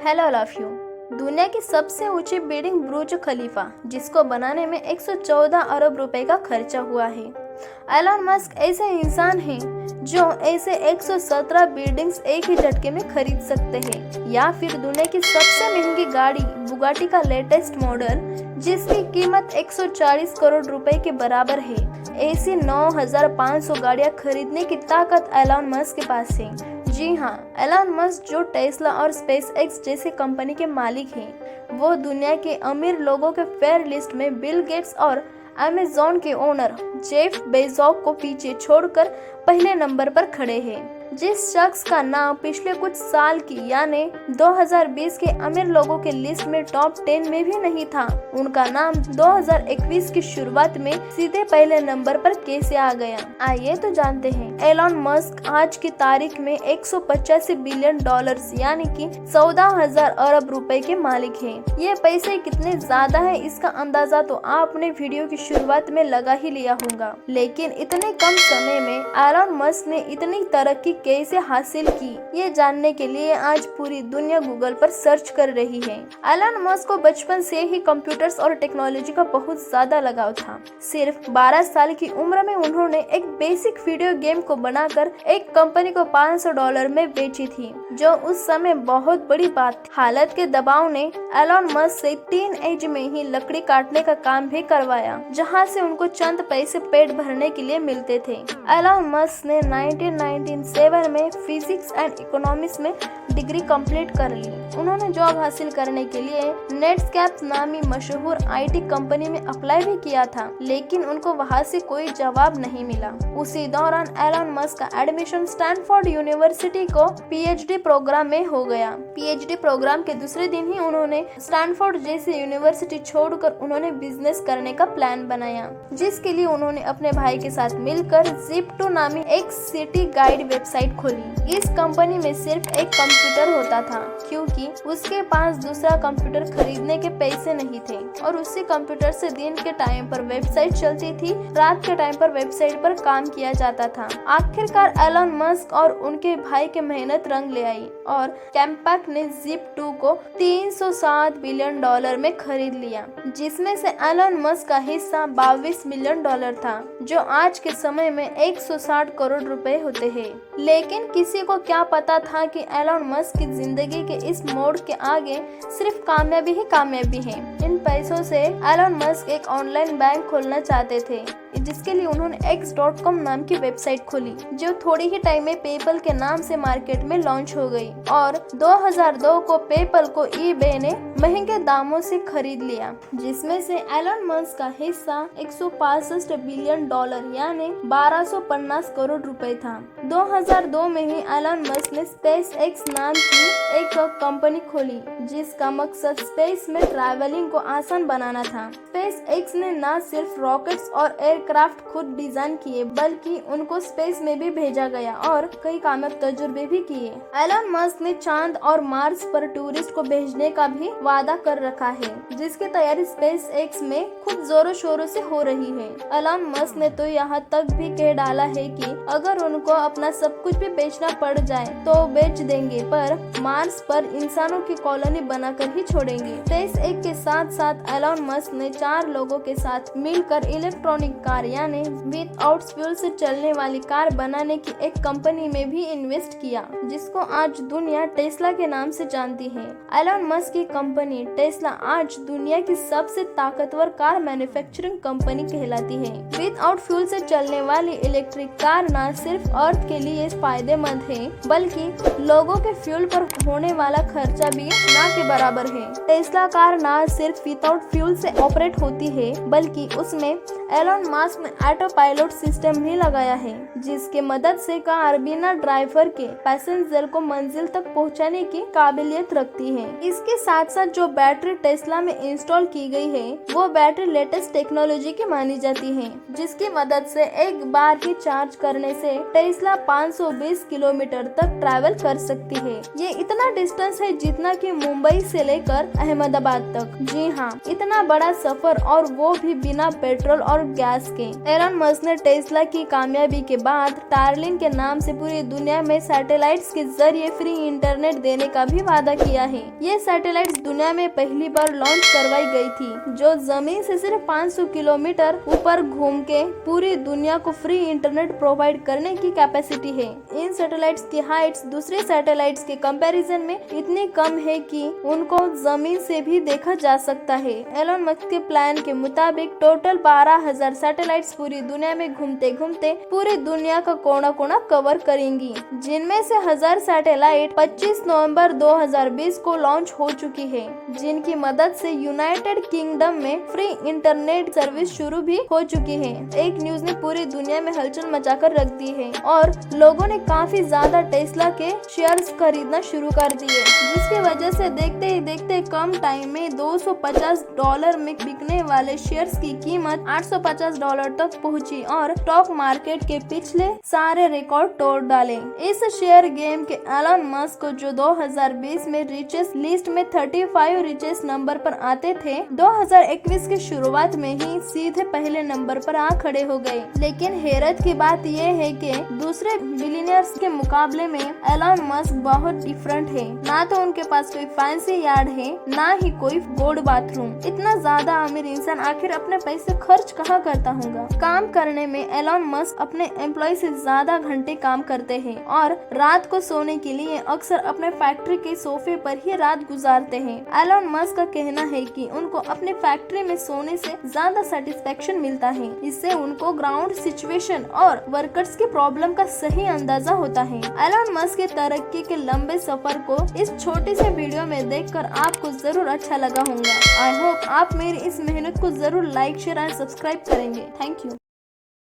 Hello all of you. दुनिया की सबसे ऊंची बिल्डिंग बुर्ज खलीफा, जिसको बनाने में 114 अरब रुपए का खर्चा हुआ है। एलन मस्क ऐसे इंसान हैं जो ऐसे 117 बिल्डिंग्स एक ही झटके में खरीद सकते हैं, या फिर दुनिया की सबसे महंगी गाड़ी बुगाटी का लेटेस्ट मॉडल जिसकी कीमत 140 करोड़ रुपए के बराबर है। ऐसी 9,500 गाड़ियां खरीदने की ताकत एलन मस्क के पास है। जी हाँ, एलन मस्क जो टेस्ला और स्पेस एक्स जैसी कंपनी के मालिक हैं, वो दुनिया के अमीर लोगों के फेयर लिस्ट में बिल गेट्स और अमेज़न के ओनर जेफ बेजोस को पीछे छोड़कर पहले नंबर पर खड़े हैं। जिस शख्स का नाम पिछले कुछ साल की यानी 2020 के अमीर लोगों के लिस्ट में टॉप 10 में भी नहीं था, उनका नाम 2021 की शुरुआत में सीधे पहले नंबर पर कैसे आ गया। आइए तो जानते हैं। एलन मस्क आज की तारीख में 185 बिलियन डॉलर्स यानी कि 14,000 अरब रुपए के मालिक हैं। ये पैसे कितने ज्यादा है, इसका अंदाजा तो आपने वीडियो की शुरुआत में लगा ही लिया होगा। लेकिन इतने कम समय में एलन मस्क ने इतनी तरक्की कैसे हासिल की, ये जानने के लिए आज पूरी दुनिया गूगल पर सर्च कर रही है। एलन मस्क को बचपन से ही कंप्यूटर्स और टेक्नोलॉजी का बहुत ज्यादा लगाव था। सिर्फ 12 साल की उम्र में उन्होंने एक बेसिक वीडियो गेम को बनाकर एक कंपनी को $500 में बेची थी, जो उस समय बहुत बड़ी बात थी। हालत के दबाव ने एलन मस्क से टीन एज में ही लकड़ी काटने का काम भी करवाया, जहां से उनको चंद पैसे पेट भरने के लिए मिलते थे। एलन मस्क ने 1997 में फिजिक्स एंड इकोनॉमिक्स में डिग्री कंप्लीट कर ली। उन्होंने जॉब हासिल करने के लिए नेटस्केप नामी मशहूर आईटी कंपनी में अप्लाई भी किया था, लेकिन उनको वहां से कोई जवाब नहीं मिला। उसी दौरान एलन मस्क का एडमिशन स्टैनफोर्ड यूनिवर्सिटी को पीएचडी प्रोग्राम में हो गया। पीएचडी प्रोग्राम के दूसरे दिन ही उन्होंने स्टैनफोर्ड जैसी यूनिवर्सिटी छोड़कर उन्होंने बिजनेस करने का प्लान बनाया, जिसके लिए उन्होंने अपने भाई के साथ मिलकर Zip2 नामी एक सिटी गाइड वेबसाइट खोली। इस कंपनी में सिर्फ एक कंप्यूटर होता था, क्योंकि उसके पास दूसरा कंप्यूटर खरीदने के पैसे नहीं थे, और उसी कंप्यूटर से दिन के टाइम पर वेबसाइट चलती थी, रात के टाइम पर वेबसाइट पर काम किया जाता था। आखिरकार एलन मस्क और उनके भाई की मेहनत रंग ले आई और कैम्पैक ने Zip2 को $307 बिलियन में खरीद लिया, जिसमें से एलन मस्क का हिस्सा $22 मिलियन था, जो आज के समय में 160 करोड़ रुपए होते हैं। लेकिन किसी को क्या पता था कि एलन मस्क की जिंदगी के इस मोड़ के आगे सिर्फ कामयाबी ही कामयाबी है। इन पैसों से एलन मस्क एक ऑनलाइन बैंक खोलना चाहते थे, जिसके लिए उन्होंने X.com नाम की वेबसाइट खोली, जो थोड़ी ही टाइम में पेपल के नाम से मार्केट में लॉन्च हो गई, और 2002 को पेपल को eBay ने महंगे दामों से खरीद लिया, जिसमें से एलन मस्क का हिस्सा $165 बिलियन यानी 1250 करोड़ रुपए था। 2002 में ही एलन मस्क ने स्पेस एक्स नाम की एक कंपनी खोली, जिसका मकसद स्पेस में ट्रैवलिंग को आसान बनाना था। स्पेस एक्स ने न सिर्फ रॉकेट्स और एयरक्राफ्ट खुद डिजाइन किए, बल्कि उनको स्पेस में भी भेजा गया और कई कामयाब तजुर्बे भी किए। एलन मस्क ने चांद और मार्स पर टूरिस्ट को भेजने का भी वादा कर रखा है, जिसकी तैयारी स्पेस एक्स में खुद जोरों शोरों से हो रही है। एलन मस्क ने तो यहाँ तक भी कह डाला है कि अगर उनको अपना सब कुछ भी बेचना पड़ जाए तो बेच देंगे, पर मार्स पर इंसानों की कॉलोनी बनाकर ही छोड़ेंगे। स्पेस एक्स के साथ साथ एलन मस्क ने 4 लोगों के साथ मिलकर इलेक्ट्रॉनिक कार यानी विदाउट फ्यूल से चलने वाली कार बनाने की एक कंपनी में भी इन्वेस्ट किया, जिसको आज दुनिया टेस्ला के नाम से जानती है। एलन मस्क की कंपनी टेस्ला आज दुनिया की सबसे ताकतवर कार मैन्युफैक्चरिंग कंपनी कहलाती है। विदाउट फ्यूल से चलने वाली इलेक्ट्रिक कार न सिर्फ अर्थ के लिए फायदेमंद है, बल्कि लोगों के फ्यूल पर होने वाला खर्चा भी ना के बराबर है। टेस्ला कार न सिर्फ विदाउट फ्यूल से ऑपरेट होती है, बल्कि उसमें एलन मस्क ने ऑटो पायलट सिस्टम भी लगाया है, जिसके मदद से कार बिना ड्राइवर के पैसेंजर को मंजिल तक पहुंचाने की काबिलियत रखती है। इसके साथ साथ जो बैटरी टेस्ला में इंस्टॉल की गई है, वो बैटरी लेटेस्ट टेक्नोलॉजी की मानी जाती है, जिसकी मदद से एक बार ही चार्ज करने से टेस्ला 520 किलोमीटर तक ट्रैवल कर सकती है। ये इतना डिस्टेंस है जितना कि मुंबई से लेकर अहमदाबाद तक। जी हाँ, इतना बड़ा सफर, और वो भी बिना पेट्रोल और और गैस के। एलन मस्क ने टेस्ला की कामयाबी के बाद स्टारलिंक के नाम से पूरी दुनिया में सैटेलाइट्स के जरिए फ्री इंटरनेट देने का भी वादा किया है। ये सैटेलाइट्स दुनिया में पहली बार लॉन्च करवाई गई थी, जो जमीन से सिर्फ 500 किलोमीटर ऊपर घूम के पूरी दुनिया को फ्री इंटरनेट प्रोवाइड करने की कैपेसिटी है। इन सैटेलाइट्स की हाइट्स दूसरे सैटेलाइट्स के कंपैरिजन में इतनी कम है कि उनको जमीन से भी देखा जा सकता है। एलन मस्क के प्लान के मुताबिक टोटल 12,000 सैटेलाइट्स पूरी दुनिया में घूमते घूमते पूरी दुनिया का कोना कोना कवर करेंगी, जिनमें से 1000 सैटेलाइट 25 नवंबर 2020 को लॉन्च हो चुकी है, जिनकी मदद से यूनाइटेड किंगडम में फ्री इंटरनेट सर्विस शुरू भी हो चुकी है। एक न्यूज ने पूरी दुनिया में हलचल मचाकर रख दी है और लोगों ने काफी ज्यादा टेस्ला के शेयर्स खरीदना शुरू कर दिए, जिसकी वजह से देखते ही देखते कम टाइम में $250 में बिकने वाले शेयर्स की कीमत $850 तक पहुंची और स्टॉक मार्केट के पिछले सारे रिकॉर्ड तोड़ डाले। इस शेयर गेम के एलन मस्क को जो 2020 में रिचेस्ट लिस्ट में 35 रिचेस्ट नंबर पर आते थे, 2021 की शुरुआत में ही सीधे पहले नंबर पर आ खड़े हो गए। लेकिन हैरत की बात यह है कि दूसरे बिलियनियर्स के मुकाबले में एलन मस्क बहुत डिफरेंट है। ना तो उनके पास कोई फैंसी यार्ड है, ना ही कोई गोल्ड बाथरूम। इतना ज्यादा अमीर इंसान आखिर अपने पैसे खर्च कहाँ करता होगा। काम करने में एलन मस्क अपने एम्प्लॉय से ज्यादा घंटे काम करते हैं और रात को सोने के लिए अक्सर अपने फैक्ट्री के सोफे पर ही रात गुजारते हैं। एलन मस्क का कहना है कि उनको अपने फैक्ट्री में सोने से ज्यादा सेटिस्फेक्शन मिलता है। इससे उनको ग्राउंड सिचुएशन और वर्कर्स की प्रॉब्लम का सही अंदाजा होता है। एलन मस्क की तरक्की के लंबे सफर को इस छोटे से वीडियो में देखकर आपको जरूर अच्छा लगा होगा। आई होप आप मेरी इस मेहनत को जरूर लाइक, शेयर और सब्सक्राइब करेंगे। Thank you.